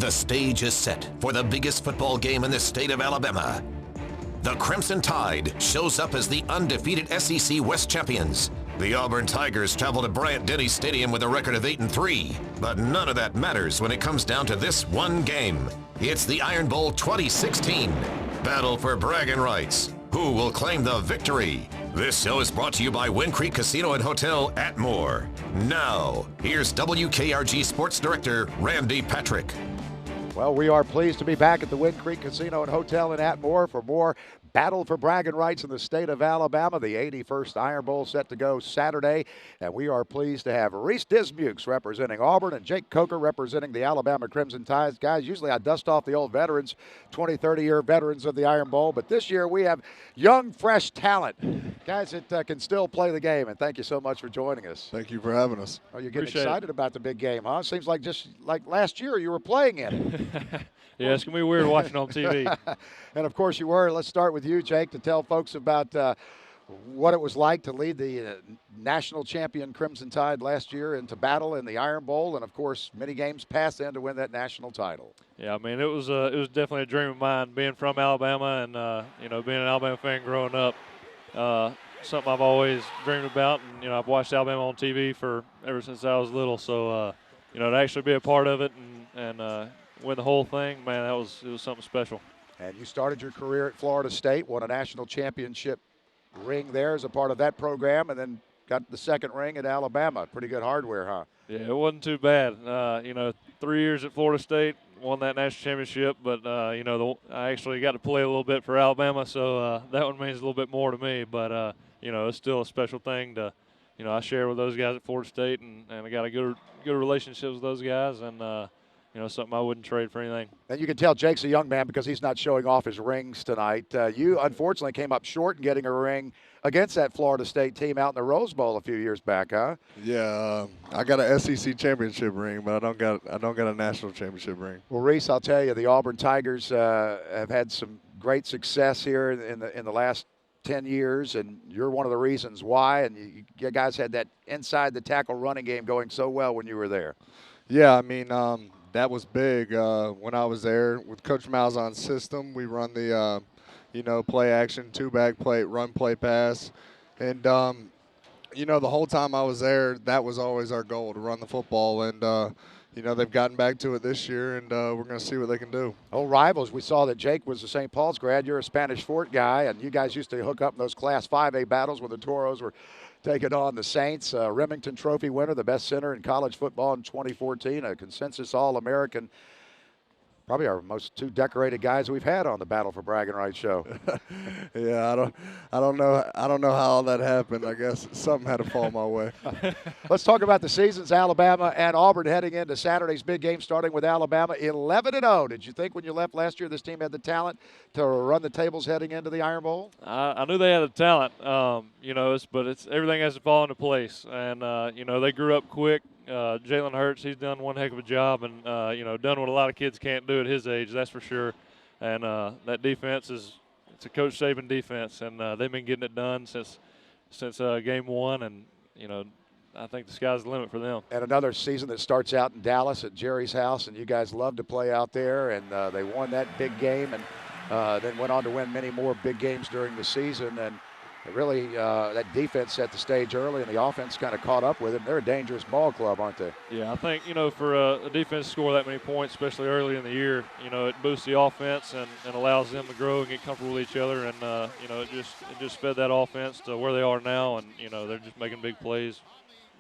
The stage is set for the biggest football game in the state of Alabama. The Crimson Tide shows up as the undefeated SEC West champions. The Auburn Tigers travel to Bryant-Denny Stadium with a record of 8-3, but none of that matters when it comes down to this one game. It's the Iron Bowl 2016. Battle for bragging rights. Who will claim the victory? This show is brought to you by Wind Creek Casino and Hotel Atmore. Now, here's WKRG Sports Director Randy Patrick. Well, we are pleased to be back at the Wind Creek Casino and Hotel in Atmore for more battle for bragging rights in the state of Alabama. The 81st Iron Bowl set to go Saturday, and we are pleased to have Reese Dismukes representing Auburn and Jake Coker representing the Alabama Crimson Tides. Guys, usually I dust off the old veterans, 20, 30-year veterans of the Iron Bowl, but this year we have young, fresh talent, guys that can still play the game, and thank you so much for joining us. Thank you for having us. Oh, you're getting excited about the big game, huh? Seems like just like last year you were playing in it. Yeah, it's going to be weird watching on TV. And, of course, you were. Let's start with you, Jake, to tell folks about what it was like to lead the national champion Crimson Tide last year into battle in the Iron Bowl and, of course, many games past then to win that national title. Yeah, I mean, it was definitely a dream of mine, being from Alabama and, being an Alabama fan growing up. Something I've always dreamed about, and, I've watched Alabama on TV ever since I was little. So, to actually be a part of it and win the whole thing, man, it was something special. And you started your career at Florida State, won a national championship ring there as a part of that program, and then got the second ring at Alabama. Pretty good hardware, huh? Yeah, it wasn't too bad. 3 years at Florida State, won that national championship, but, I actually got to play a little bit for Alabama, so that one means a little bit more to me. But, it's still a special thing to, I share with those guys at Florida State, and I got a good relationship with those guys, and, something I wouldn't trade for anything. And you can tell Jake's a young man because he's not showing off his rings tonight. You, unfortunately, came up short in getting a ring against that Florida State team out in the Rose Bowl a few years back, huh? Yeah, I got an SEC championship ring, but I don't got a national championship ring. Well, Reese, I'll tell you, the Auburn Tigers have had some great success here in the last 10 years, and you're one of the reasons why. And you guys had that inside the tackle running game going so well when you were there. Yeah, I mean, that was big when I was there with Coach Malzahn's system. We run the, play action, two-back play, run, play, pass. And, the whole time I was there, that was always our goal, to run the football. And, they've gotten back to it this year, and we're going to see what they can do. Oh, rivals. We saw that Jake was a St. Paul's grad. You're a Spanish Fort guy, and you guys used to hook up in those Class 5A battles where the Toros were taking on the Saints. Remington Trophy winner, the best center in college football in 2014, a consensus All-American. Probably our most two decorated guys we've had on the Battle for Bragging Rights show. Yeah, I don't know how all that happened. I guess something had to fall my way. Let's talk about the seasons. Alabama and Auburn heading into Saturday's big game, starting with Alabama 11-0. Did you think when you left last year this team had the talent to run the tables heading into the Iron Bowl? I knew they had the talent, but everything has to fall into place, and they grew up quick. Jalen Hurts, he's done one heck of a job, and done what a lot of kids can't do at his age, that's for sure. And that defense it's a Coach Saban defense, and they've been getting it done since game one, and I think the sky's the limit for them. And another season that starts out in Dallas at Jerry's house, and you guys love to play out there, and they won that big game, and then went on to win many more big games during the season. And really, that defense set the stage early, and the offense kind of caught up with them. They're a dangerous ball club, aren't they? Yeah, I think, for a defense to score that many points, especially early in the year, it boosts the offense and allows them to grow and get comfortable with each other. And, it just sped that offense to where they are now, and, they're just making big plays,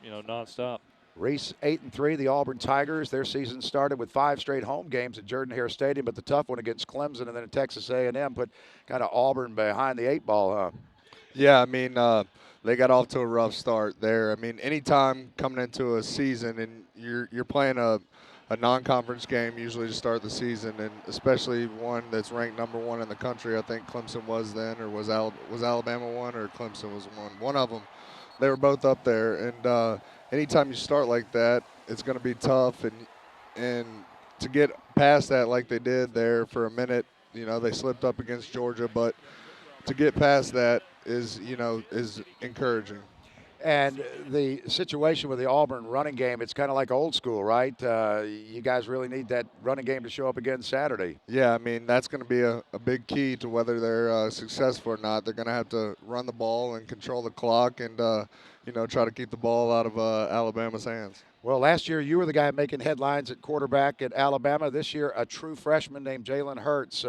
nonstop. Reese, 8-3, the Auburn Tigers. Their season started with 5 straight home games at Jordan-Hare Stadium, but the tough one against Clemson and then at Texas A&M put kind of Auburn behind the 8 ball, huh? Yeah, I mean, they got off to a rough start there. I mean, anytime coming into a season and you're playing a non-conference game usually to start the season, and especially one that's ranked number 1 in the country. I think Clemson was then, or was Alabama 1 or Clemson was 1. One of them. They were both up there, and anytime you start like that, it's going to be tough, and to get past that like they did there for a minute, they slipped up against Georgia, but to get past that is encouraging. And the situation with the Auburn running game, it's kind of like old school, right? You guys really need that running game to show up again Saturday. Yeah, I mean, that's going to be a big key to whether they're successful or not. They're going to have to run the ball and control the clock and, try to keep the ball out of Alabama's hands. Well, last year you were the guy making headlines at quarterback at Alabama. This year, a true freshman named Jalen Hurts.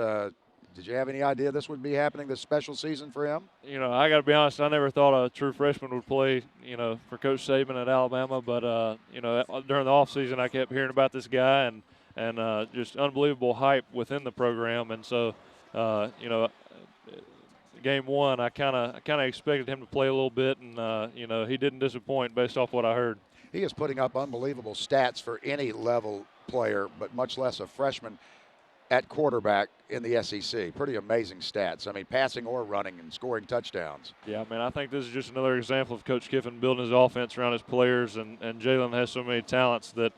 Did you have any idea this would be happening, this special season for him? I got to be honest, I never thought a true freshman would play, for Coach Saban at Alabama. But, during the offseason, I kept hearing about this guy and just unbelievable hype within the program. And so, game one, I kind of expected him to play a little bit, and, he didn't disappoint based off what I heard. He is putting up unbelievable stats for any level player, but much less a freshman at quarterback in the SEC. Pretty amazing stats. I mean, passing or running and scoring touchdowns. Yeah, I think this is just another example of Coach Kiffin building his offense around his players, and Jalen has so many talents that,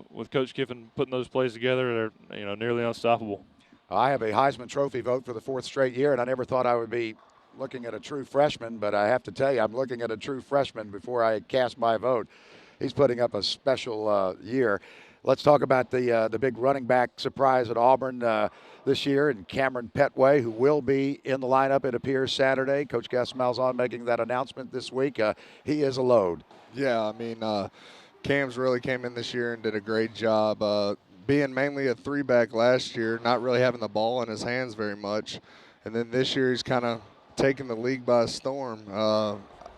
with Coach Kiffin putting those plays together, they're, nearly unstoppable. I have a Heisman Trophy vote for the 4th straight year, and I never thought I would be looking at a true freshman, but I have to tell you, I'm looking at a true freshman before I cast my vote. He's putting up a special year. Let's talk about the big running back surprise at Auburn this year, and Cameron Petway, who will be in the lineup, it appears, Saturday. Coach Gus Malzahn making that announcement this week. He is a load. Yeah, I mean, Cam's really came in this year and did a great job. Being mainly a 3-back last year, not really having the ball in his hands very much. And then this year he's kind of taken the league by storm.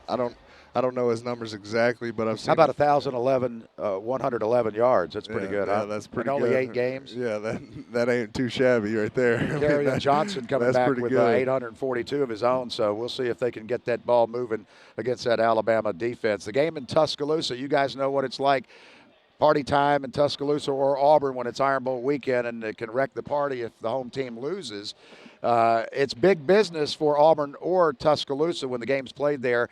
I don't know his numbers exactly, but I've seen. How about 111 yards? That's pretty good. Yeah, that's pretty and good. Only 8 games. Yeah, that ain't too shabby right there. Kerryon Johnson coming back with 842 of his own, so we'll see if they can get that ball moving against that Alabama defense. The game in Tuscaloosa, you guys know what it's like. Party time in Tuscaloosa or Auburn when it's Iron Bowl weekend, and it can wreck the party if the home team loses. It's big business for Auburn or Tuscaloosa when the game's played there.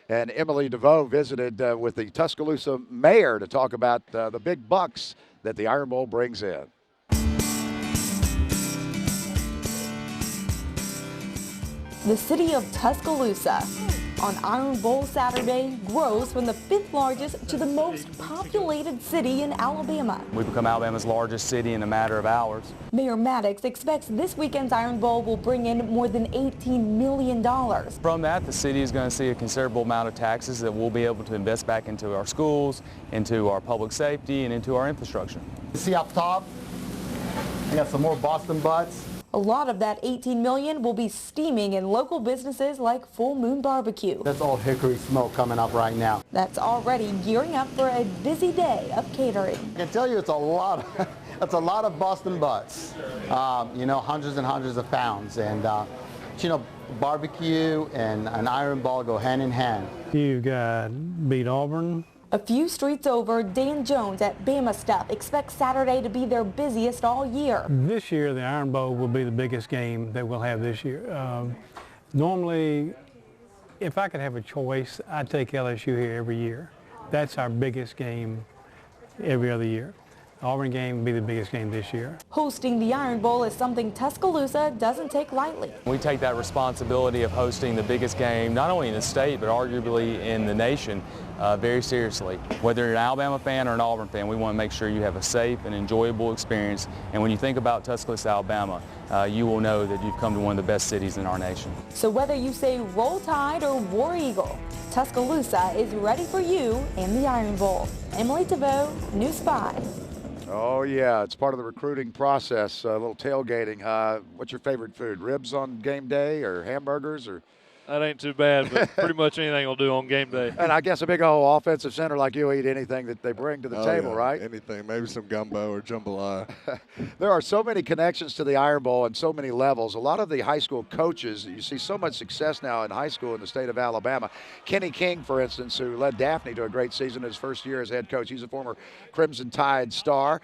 And Emily DeVoe visited with the Tuscaloosa mayor to talk about the big bucks that the Iron Bowl brings in. The city of Tuscaloosa on Iron Bowl Saturday grows from the 5th largest to the most populated city in Alabama. We've become Alabama's largest city in a matter of hours. Mayor Maddox expects this weekend's Iron Bowl will bring in more than $18 million. From that, the city is going to see a considerable amount of taxes that we'll be able to invest back into our schools, into our public safety, and into our infrastructure. You see up top, we got some more Boston butts. A lot of that $18 million will be steaming in local businesses like Full Moon Barbecue. That's Old Hickory Smoke coming up right now. That's already gearing up for a busy day of catering. I can tell you it's a lot of Boston butts, hundreds and hundreds of pounds. And, barbecue and an Iron Ball go hand in hand. You've got beat Auburn. A few streets over, Dan Jones at Bama Stuff expects Saturday to be their busiest all year. This year, the Iron Bowl will be the biggest game that we'll have this year. Normally, if I could have a choice, I'd take LSU here every year. That's our biggest game every other year. Auburn game will be the biggest game this year. Hosting the Iron Bowl is something Tuscaloosa doesn't take lightly. We take that responsibility of hosting the biggest game, not only in the state, but arguably in the nation, very seriously. Whether you're an Alabama fan or an Auburn fan, we want to make sure you have a safe and enjoyable experience. And when you think about Tuscaloosa, Alabama, you will know that you've come to one of the best cities in our nation. So whether you say Roll Tide or War Eagle, Tuscaloosa is ready for you in the Iron Bowl. Emily DeVoe, News 5. Oh, yeah, it's part of the recruiting process, a little tailgating. What's your favorite food, ribs on game day or hamburgers? Or That ain't too bad, but pretty much anything will do on game day. And I guess a big old offensive center like you eat anything that they bring to the table, yeah, right? Anything, maybe some gumbo or jambalaya. There are so many connections to the Iron Bowl and so many levels. A lot of the high school coaches, you see so much success now in high school in the state of Alabama. Kenny King, for instance, who led Daphne to a great season his first year as head coach. He's a former Crimson Tide star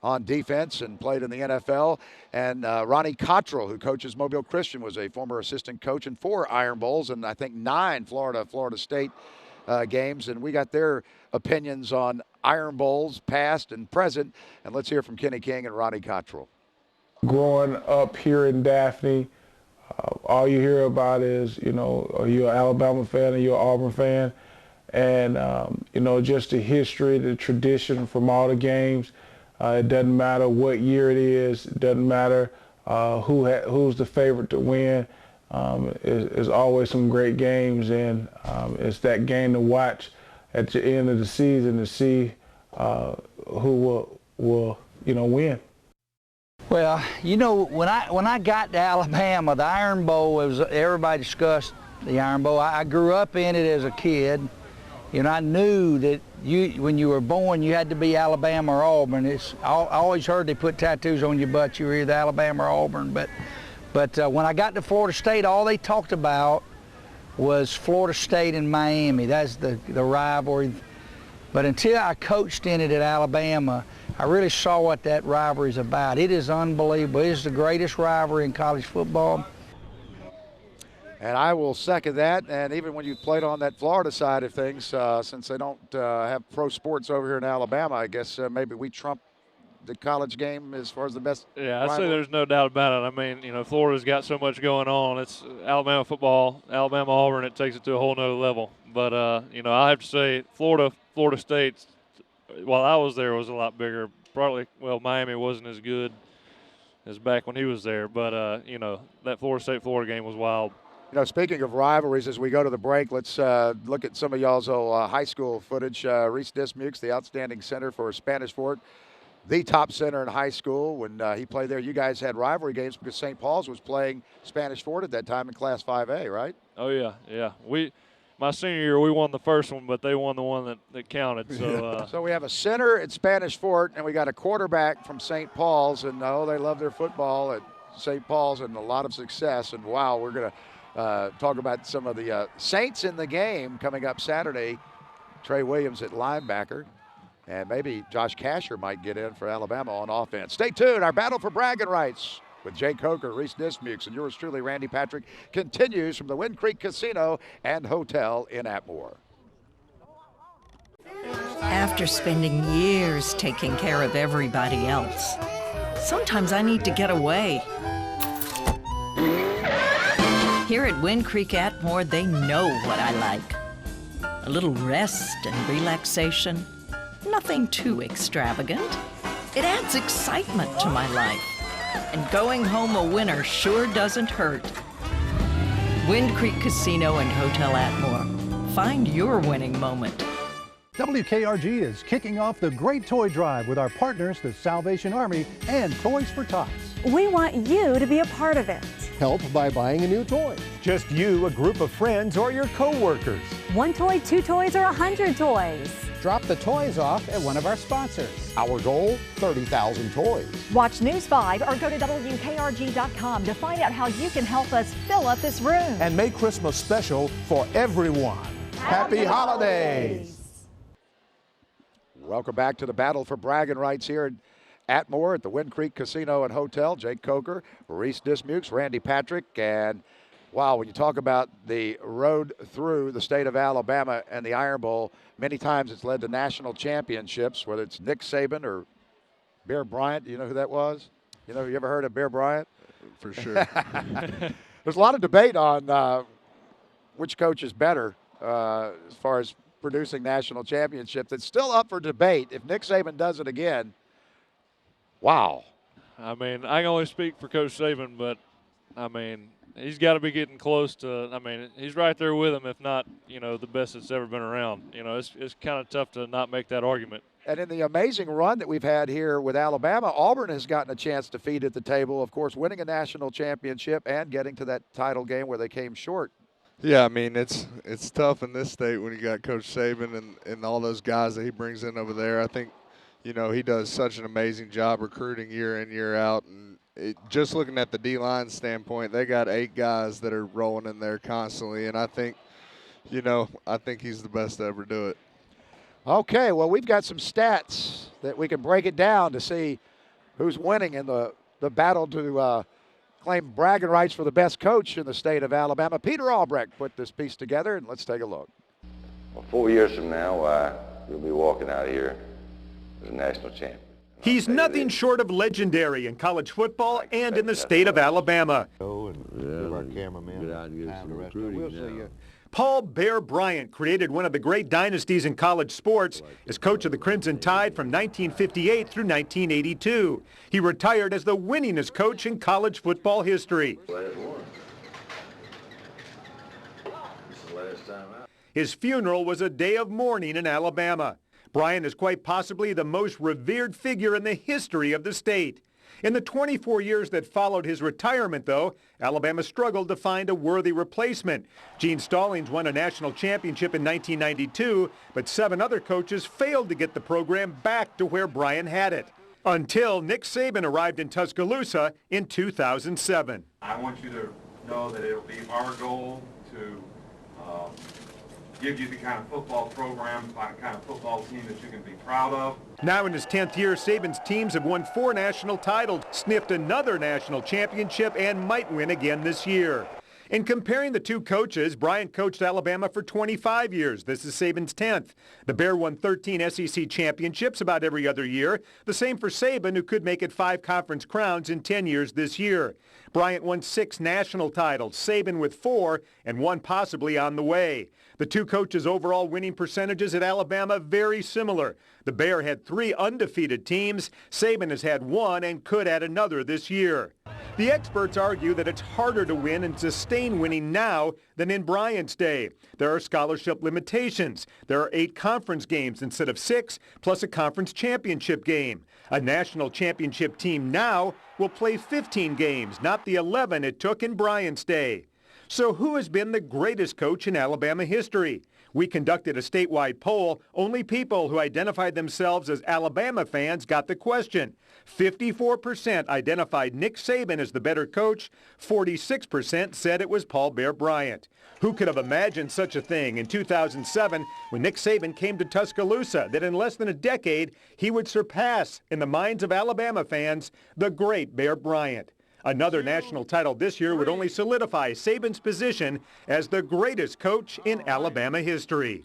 on defense and played in the NFL. And Ronnie Cottrell, who coaches Mobile Christian, was a former assistant coach in 4 Iron Bowls and I think 9 Florida State games. And we got their opinions on Iron Bowls, past and present. And let's hear from Kenny King and Ronnie Cottrell. Growing up here in Daphne, all you hear about is, you know, are you an Alabama fan or you're an Auburn fan? And, you know, just the history, the tradition from all the games. It doesn't matter what year it is. It doesn't matter who's the favorite to win. It's always some great games, and it's that game to watch at the end of the season to see who will you know, win. Well, you know, when I got to Alabama, the Iron Bowl everybody discussed the Iron Bowl. I grew up in it as a kid. You know, I knew that when you were born, you had to be Alabama or Auburn. I always heard they put tattoos on your butt. You were either Alabama or Auburn. But when I got to Florida State, all they talked about was Florida State and Miami. That's the rivalry. But until I coached in it at Alabama, I really saw what that rivalry is about. It is unbelievable. It is the greatest rivalry in college football. And I will second that. And even when you played on that Florida side of things, since they don't have pro sports over here in Alabama, I guess maybe we trump the college game as far as the best. Yeah, I'd say there's no doubt about it. I mean, you know, Florida's got so much going on. It's Alabama football, Alabama Auburn. It takes it to a whole nother level. But you know, I have to say, Florida State, while I was there, was a lot bigger. Probably, well, Miami wasn't as good as back when he was there. But you know, that Florida State-Florida game was wild. You know, speaking of rivalries, as we go to the break, let's look at some of y'all's old high school footage. Reese Dismukes, the outstanding center for Spanish Fort, the top center in high school. When he played there, you guys had rivalry games because St. Paul's was playing Spanish Fort at that time in Class 5A, right? Oh, yeah, yeah. My senior year, we won the first one, but they won the one that counted. So, so we have a center at Spanish Fort, and we got a quarterback from St. Paul's, and they love their football at St. Paul's and a lot of success. And, wow, we're going to talk about some of the Saints in the game coming up Saturday. Trey Williams at linebacker. And maybe Josh Casher might get in for Alabama on offense. Stay tuned. Our battle for bragging rights with Jake Coker, Reese Dismukes, and yours truly, Randy Patrick, continues from the Wind Creek Casino and Hotel in Atmore. After spending years taking care of everybody else, sometimes I need to get away. Here at Wind Creek Atmore, they know what I like. A little rest and relaxation. Nothing too extravagant. It adds excitement to my life. And going home a winner sure doesn't hurt. Wind Creek Casino and Hotel Atmore. Find your winning moment. WKRG is kicking off the Great Toy Drive with our partners, the Salvation Army and Toys for Tots. We want you to be a part of it. Help by buying a new toy. Just you, a group of friends, or your co-workers. 1 toy, 2 toys, or 100 toys. Drop the toys off at one of our sponsors. Our goal, 30,000 toys. Watch News 5 or go to WKRG.com to find out how you can help us fill up this room. And make Christmas special for everyone. Happy holidays. Welcome back to the battle for bragging rights here at Atmore at the Wind Creek Casino and Hotel. Jake Coker, Reese Dismukes, Randy Patrick, and wow, when you talk about the road through the state of Alabama and the Iron Bowl, many times it's led to national championships, whether it's Nick Saban or Bear Bryant. Do you know who that was? You ever heard of Bear Bryant? For sure. There's a lot of debate on which coach is better as far as producing national championships. It's still up for debate. If Nick Saban does it again, wow. I mean, I can only speak for Coach Saban, but, I mean, he's got to be getting close to, I mean, he's right there with him, if not, the best that's ever been around. It's kind of tough to not make that argument. And in the amazing run that we've had here with Alabama, Auburn has gotten a chance to feed at the table, of course, winning a national championship and getting to that title game where they came short. Yeah, I mean, it's tough in this state when you got Coach Saban and all those guys that he brings in over there. I think, he does such an amazing job recruiting year in, year out. And just looking at the D-line standpoint, they got 8 guys that are rolling in there constantly. And I think, I think he's the best to ever do it. Okay, well, we've got some stats that we can break it down to see who's winning in the battle to claim bragging rights for the best coach in the state of Alabama. Peter Albrecht put this piece together, and let's take a look. Well, 4 years from now, we'll be walking out of here as a national champion. He's nothing short of legendary in college football and in the state of Alabama. our cameraman. Get out and get some recruiting now. Paul Bear Bryant created one of the great dynasties in college sports as coach of the Crimson Tide from 1958 through 1982. He retired as the winningest coach in college football history. His funeral was a day of mourning in Alabama. Bryant is quite possibly the most revered figure in the history of the state. In the 24 years that followed his retirement, though, Alabama struggled to find a worthy replacement. Gene Stallings won a national championship in 1992, but 7 other coaches failed to get the program back to where Bryant had it, until Nick Saban arrived in Tuscaloosa in 2007. I want you to know that it'll be our goal to give you the kind of football program, the kind of football team that you can be proud of. Now in his 10th year, Saban's teams have won 4 national titles, sniffed another national championship, and might win again this year. In comparing the two coaches, Bryant coached Alabama for 25 years. This is Saban's 10th. The Bear won 13 SEC championships about every other year. The same for Saban, who could make it 5 conference crowns in 10 years this year. Bryant won 6 national titles, Saban with 4, and 1 possibly on the way. The two coaches' overall winning percentages at Alabama very similar. The Bear had 3 undefeated teams. Saban has had 1 and could add another this year. The experts argue that it's harder to win and sustain winning now than in Bryant's day. There are scholarship limitations. There are 8 conference games instead of 6, plus a conference championship game. A national championship team now will play 15 games, not the 11 it took in Bryant's day. So who has been the greatest coach in Alabama history? We conducted a statewide poll. Only people who identified themselves as Alabama fans got the question. 54% identified Nick Saban as the better coach. 46% said it was Paul Bear Bryant. Who could have imagined such a thing in 2007 when Nick Saban came to Tuscaloosa, that in less than a decade he would surpass, in the minds of Alabama fans, the great Bear Bryant. Another national title this year would only solidify Saban's position as the greatest coach in Alabama history.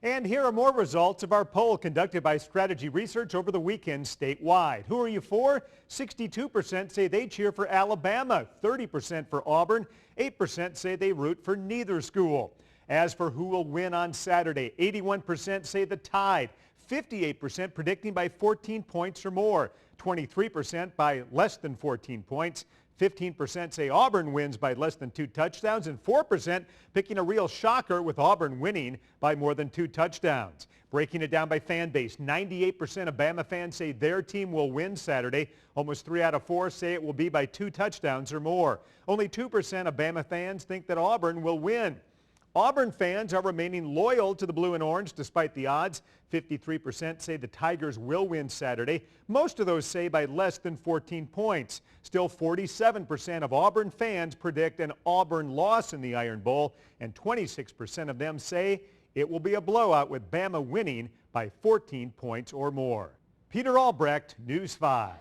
And here are more results of our poll conducted by Strategy Research over the weekend statewide. Who are you for? 62% say they cheer for Alabama, 30% for Auburn, 8% say they root for neither school. As for who will win on Saturday, 81% say the Tide, 58% predicting by 14 points or more. 23% by less than 14 points. 15% say Auburn wins by less than 2 touchdowns, and 4% picking a real shocker with Auburn winning by more than 2 touchdowns. Breaking it down by fan base, 98% of Bama fans say their team will win Saturday. Almost 3 out of 4 say it will be by 2 touchdowns or more. Only 2% of Bama fans think that Auburn will win. Auburn fans are remaining loyal to the blue and orange despite the odds. 53% say the Tigers will win Saturday. Most of those say by less than 14 points. Still, 47% of Auburn fans predict an Auburn loss in the Iron Bowl, and 26% of them say it will be a blowout with Bama winning by 14 points or more. Peter Albrecht, News 5.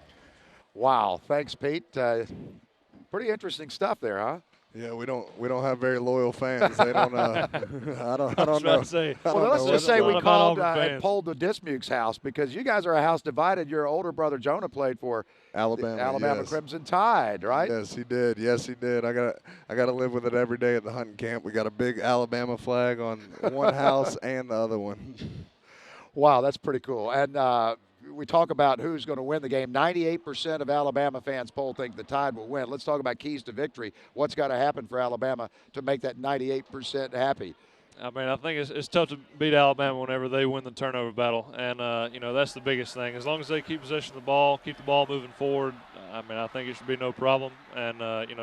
Wow, thanks, Pete. Pretty interesting stuff there, huh? Yeah, we don't have very loyal fans. They don't. I don't know. Well, let's just say we called and polled the Dismuke's house, because you guys are a house divided. Your older brother Jonah played for Alabama yes. Crimson Tide, right? Yes, he did. Yes, he did. I got to live with it every day at the hunting camp. We got a big Alabama flag on one house and the other one. Wow, that's pretty cool. And we talk about who's going to win the game. 98% of Alabama fans polled think the Tide will win. Let's talk about keys to victory. What's got to happen for Alabama to make that 98% happy? I mean, I think it's tough to beat Alabama whenever they win the turnover battle. And, that's the biggest thing. As long as they keep possession of the ball, keep the ball moving forward, I mean, I think it should be no problem. And,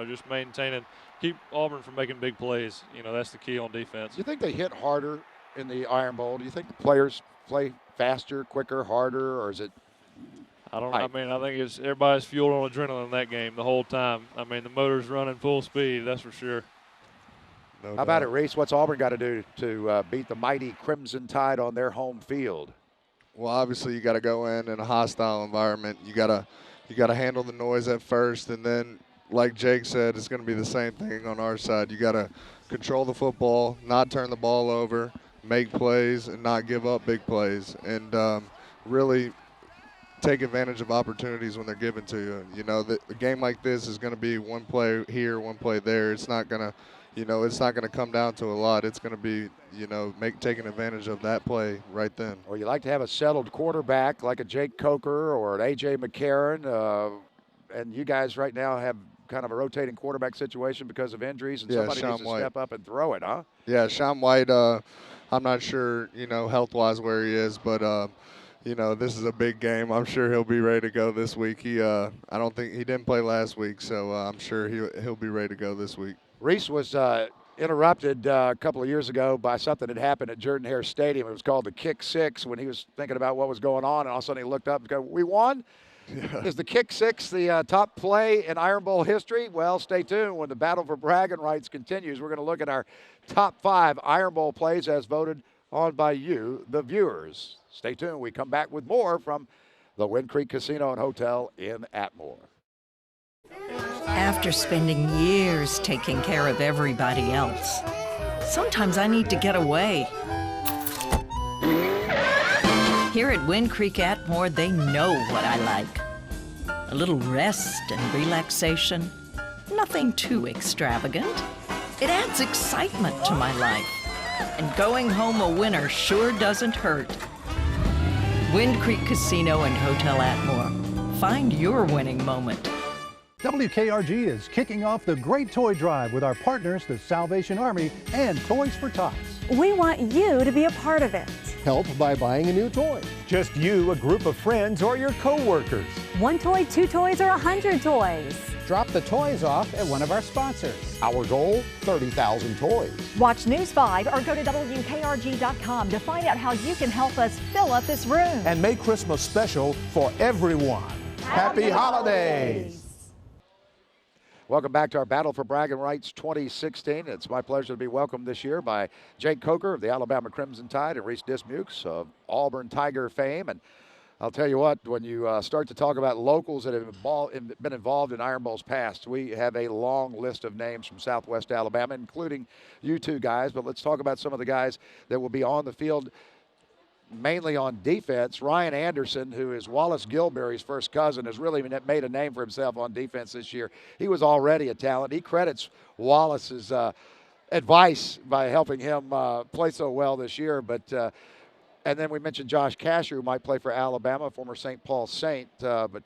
just maintaining, keep Auburn from making big plays. That's the key on defense. Do you think they hit harder in the Iron Bowl? Do you think the players play faster, quicker, harder, or is it? I don't know. I mean, I think it's everybody's fueled on adrenaline in that game the whole time. I mean, the motor's running full speed, that's for sure. No How about it, Reese? What's Auburn got to do to beat the mighty Crimson Tide on their home field? Well, obviously you got to go in a hostile environment. You got to handle the noise at first, and then, like Jake said, it's going to be the same thing on our side. You got to control the football, not turn the ball over, make plays, and not give up big plays. And really, take advantage of opportunities when they're given to you. You know, a game like this is going to be one play here, one play there. It's not going to, you know, it's not going to come down to a lot. It's going to be, you know, taking advantage of that play right then. Or you like to have a settled quarterback like a Jake Coker or an A.J. McCarron, and you guys right now have kind of a rotating quarterback situation because of injuries, and somebody Sean needs to White. step up and throw it, huh? Yeah, Sean White, I'm not sure, you know, health-wise where he is, but, you know, this is a big game. I'm sure he'll be ready to go this week. I don't think he didn't play last week, so I'm sure he'll be ready to go this week. Reese was interrupted a couple of years ago by something that happened at Jordan-Hare Stadium. It was called the kick six when he was thinking about what was going on, and all of a sudden he looked up and go, "We won?" Yeah. Is the kick six the top play in Iron Bowl history? Well, stay tuned when the battle for bragging rights continues. We're going to look at our top 5 Iron Bowl plays as voted on by you, the viewers. Stay tuned. We come back with more from the Wind Creek Casino and Hotel in Atmore. After spending years taking care of everybody else, sometimes I need to get away. Here at Wind Creek Atmore, they know what I like. A little rest and relaxation, nothing too extravagant. It adds excitement to my life. And going home a winner sure doesn't hurt. Wind Creek Casino and Hotel Atmore. Find your winning moment. WKRG is kicking off the Great Toy Drive with our partners, the Salvation Army and Toys for Tots. We want you to be a part of it. Help by buying a new toy. Just you, a group of friends, or your co-workers. 1 toy, 2 toys, or 100 toys. Drop the toys off at one of our sponsors. Our goal, 30,000 toys. Watch News 5 or go to WKRG.com to find out how you can help us fill up this room. And make Christmas special for everyone. Happy holidays. Welcome back to our Battle for Bragging Rights 2016. It's my pleasure to be welcomed this year by Jake Coker of the Alabama Crimson Tide and Reese Dismukes of Auburn Tiger fame. And I'll tell you what, when you start to talk about locals that have been involved in Iron Bowls past, we have a long list of names from Southwest Alabama, including you two guys. But let's talk about some of the guys that will be on the field, mainly on defense. Ryan Anderson, who is Wallace Gilberry's first cousin, has really made a name for himself on defense this year. He was already a talent. He credits Wallace's advice by helping him play so well this year. But and then we mentioned Josh Casher, who might play for Alabama, former St. Paul Saint. But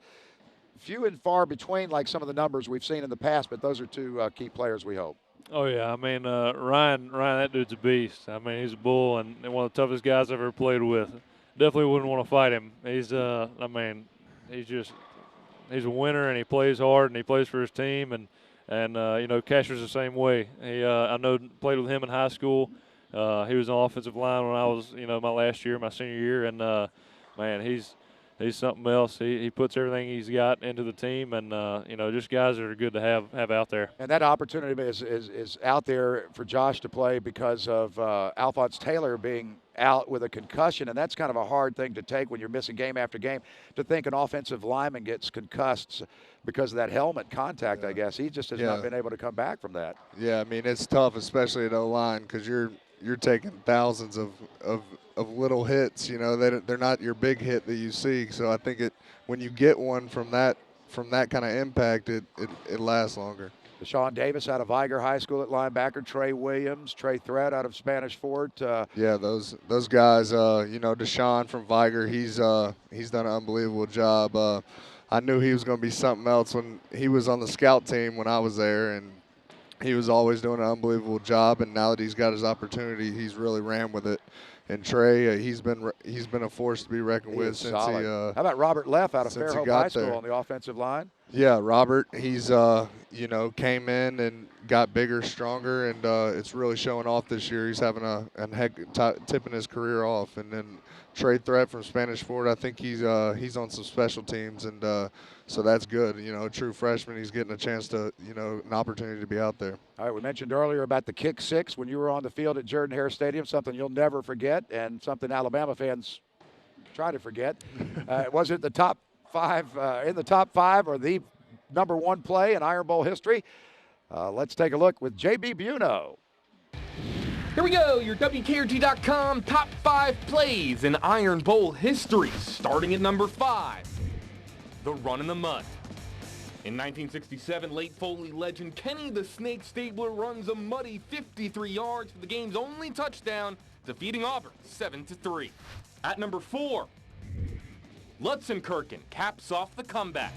few and far between, like some of the numbers we've seen in the past. But those are two key players, we hope. Oh, yeah. I mean, Ryan, that dude's a beast. I mean, he's a bull and one of the toughest guys I've ever played with. Definitely wouldn't want to fight him. He's, I mean, he's a winner, and he plays hard, and he plays for his team. And you know, Casher's the same way. I played with him in high school. He was on offensive line when I was, my senior year. And, man, he's something else. He puts everything he's got into the team, and just guys that are good to have out there. And that opportunity is out there for Josh to play because of Alphonse Taylor being out with a concussion, and that's kind of a hard thing to take when you're missing game after game, to think an offensive lineman gets concussed because of that helmet contact. I guess he just has not been able to come back from that. Yeah, I mean, it's tough, especially at O-line, because you're taking thousands of little hits. They're not your big hit that you see. So I think when you get one from that kind of impact, it lasts longer. Deshaun Davis out of Viger High School at linebacker. Trey Williams, Trey Thread out of Spanish Fort. Yeah, those guys. Deshaun from Viger, he's done an unbelievable job. I knew he was going to be something else when he was on the scout team when I was there, and he was always doing an unbelievable job. And now that he's got his opportunity, he's really ran with it. And Trey, he's been a force to be reckoned with since solid. he. How about Robert Leff out of Fairhope High School on the offensive line? Yeah, Robert, he's came in and got bigger, stronger, and it's really showing off this year. He's having a heck tipping his career off. And then Trey Threat from Spanish Fort, I think he's on some special teams, and so that's good. A true freshman, he's getting a chance to an opportunity to be out there. All right, we mentioned earlier about the kick six when you were on the field at Jordan-Hare Stadium, something you'll never forget and something Alabama fans try to forget. Was it the top five in the top 5 or the number 1 play in Iron Bowl history? Let's take a look with J.B. Buno. Here we go, your WKRG.com top 5 plays in Iron Bowl history. Starting at number 5, the run in the mud. In 1967, late Foley legend Kenny the Snake Stabler runs a muddy 53 yards for the game's only touchdown, defeating Auburn 7-3. At number 4, Lutzenkirchen caps off the comeback.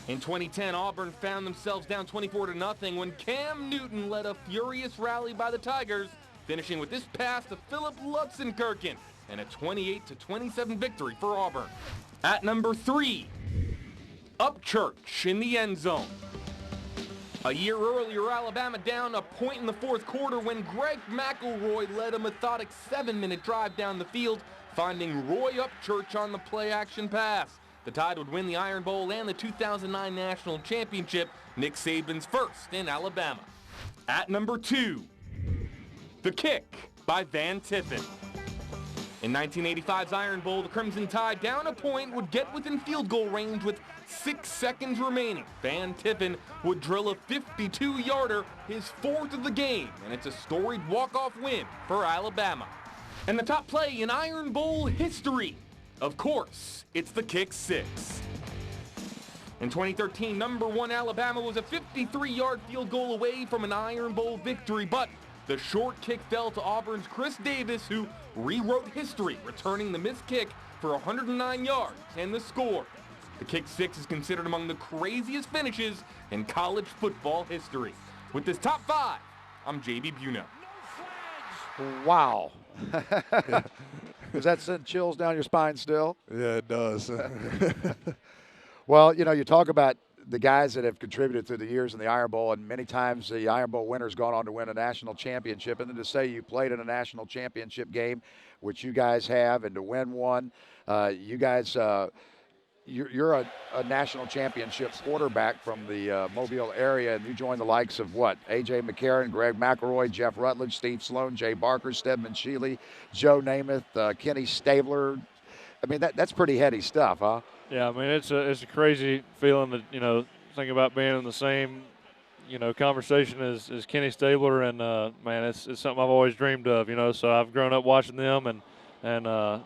In 2010, Auburn found themselves down 24-0 when Cam Newton led a furious rally by the Tigers, finishing with this pass to Philip Lutzenkirchen and a 28-27 victory for Auburn. At number 3, Upchurch in the end zone. A year earlier, Alabama down a point in the fourth quarter when Greg McElroy led a methodic 7-minute drive down the field, finding Roy Upchurch on the play-action pass. The Tide would win the Iron Bowl and the 2009 National Championship, Nick Saban's first in Alabama. At number 2, the kick by Van Tiffen. In 1985's Iron Bowl, the Crimson Tide down a point would get within field goal range with 6 seconds remaining. Van Tiffen would drill a 52-yarder, his 4th of the game, and it's a storied walk-off win for Alabama. And the top play in Iron Bowl history, of course, it's the kick 6. In 2013, number 1 Alabama was a 53-yard field goal away from an Iron Bowl victory, but the short kick fell to Auburn's Chris Davis, who rewrote history, returning the missed kick for 109 yards and the score. The kick 6 is considered among the craziest finishes in college football history. With this top 5, I'm JB Buno. Wow. Does that send chills down your spine still? Yeah, it does. Well, you know, you talk about the guys that have contributed through the years in the Iron Bowl, and many times the Iron Bowl winner's gone on to win a national championship. And then to say you played in a national championship game, which you guys have, and to win one, you guys, you're a national championship quarterback from the Mobile area, and you joined the likes of what? A.J. McCarron, Greg McElroy, Jeff Rutledge, Steve Sloan, Jay Barker, Stedman Shealy, Joe Namath, Kenny Stabler. I mean, that's pretty heady stuff, huh? Yeah, I mean, it's a crazy feeling that, you know, think about being in the same, you know, conversation as Kenny Stabler, and, man, it's something I've always dreamed of, you know, so I've grown up watching them, and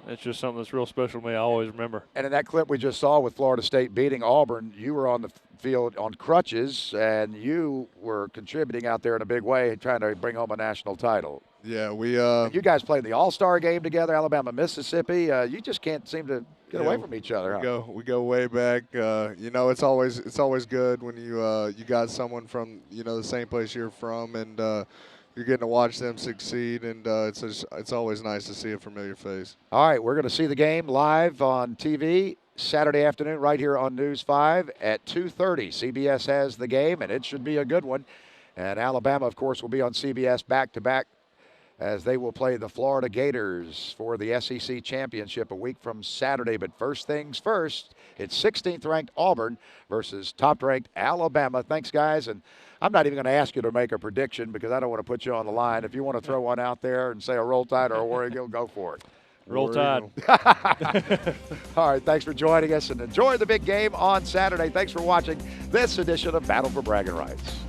it's just something that's real special to me. I always remember. And in that clip we just saw with Florida State beating Auburn, you were on the field on crutches, and you were contributing out there in a big way, trying to bring home a national title. Yeah, we. You guys played the All-Star game together, Alabama, Mississippi. You just can't seem to get away from each other. We go way back. You know, it's always good when you got someone from the same place you're from, and you're getting to watch them succeed, and it's always nice to see a familiar face. All right, we're going to see the game live on TV Saturday afternoon right here on News 5 at 2:30. CBS has the game, and it should be a good one. And Alabama, of course, will be on CBS back-to-back as they will play the Florida Gators for the SEC Championship a week from Saturday. But first things first, it's 16th-ranked Auburn versus top-ranked Alabama. Thanks, guys. And I'm not even going to ask you to make a prediction because I don't want to put you on the line. If you want to throw one out there and say a Roll Tide or a War Eagle, go for it. Roll Tide. All right, thanks for joining us, and enjoy the big game on Saturday. Thanks for watching this edition of Battle for Bragging Rights.